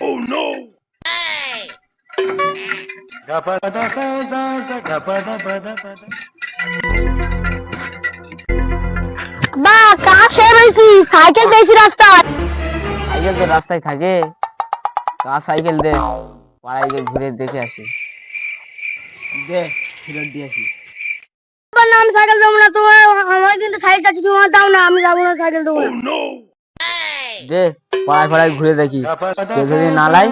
Oh no! বা কাছে বেশি সাইকেল বেশি রাস্তায়। সাইকেল তো রাস্তায় থাকে, কার সাইকেল দে, পাড়ায় গিয়ে ঘুরে দেখে আসি। দে ফেরত দিয়ে আসি। না আমি সাইকেল দেবো না, তোমার আমার কিন্তু সাইকেল চাচ্ছি, তোমার দাও না, আমি যাবো না, সাইকেল দেবো না। Oh no! দে পাড়ায় পাড়ায় ঘুরে দেখি, কেউ যদি না লাই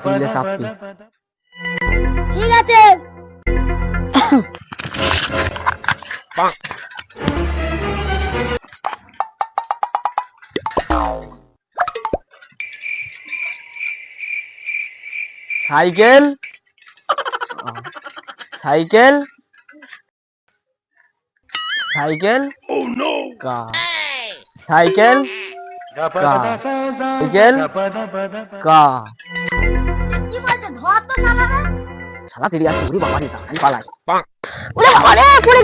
তুললে সাপটি। ঠিক আছে। Cycle cycle cycle Oh no! কা সাইকেল কা সাইকেল কা কি বলতে ধর তো শালারে। শালা তেরি আসে, ওরে বাবা রে, আমি পালাই। ওরে বাবা রে, পড়ে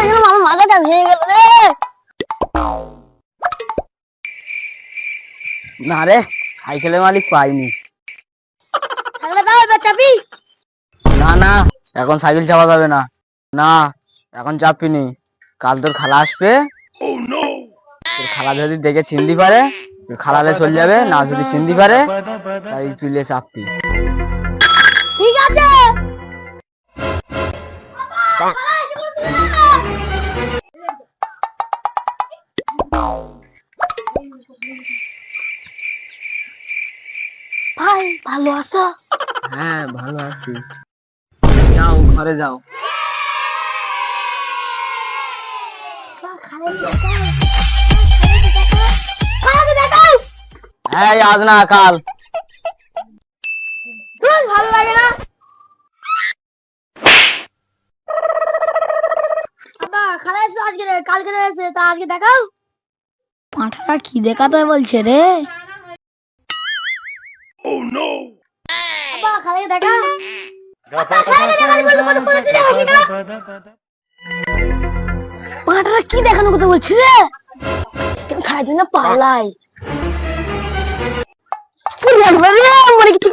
গেলাম, আমার মাথাটা ভেঙে গেল রে। না রে, সাইকেলের মালিক পাইনি। সাইকেল দাও এবার চাবি। না না, এখন সাইকেল চাপা যাবে না, না এখন চাপিনি। কাল তোর খালা আসবে, Oh no! তোর খালা যদি দেখে চিনতে পারে তোর খালালে চলে যাবে, না যদি চিনতে পারে তাই তুলে চাপতি। ঠিক আছে। ভাই ভালো আছো? হ্যাঁ ভালো আছি, যাও ঘরে যাও। হ্যাঁ আজ না কাল। ভালো লাগে না বাবা, খারাপ এসো আজকে, কালকে এসে তা আজকে দেখাও। পাঁঠাটা কি দেখাতে বলছে রে? Oh no! বাবা খারাপ দেখা। পাঁঠাটা কি দেখানোর কথা বলছি রে? কেন খাওয়ার জন্য পালাই মরে কিছু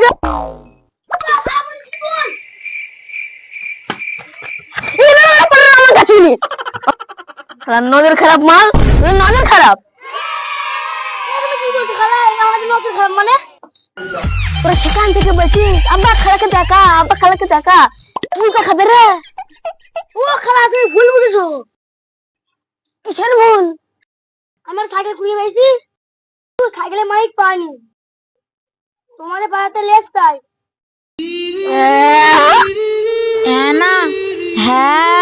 নজর খারাপ মাল, নজর খারাপ মানে তোরা সেখান থেকে বলছিস আব্বা খালাকে দেখা, আব্বা খালাকে দেখা, তুই দেখাবে রে? ও খালা তুই ভুল বুঝেছো। কিসের ভুল? আমার সাইকেল কুড়িয়ে পেয়েছি, সাইকেলের মাইক পাইনি, তোমাদের পাড়াতে লেস তাই না হ্যাঁ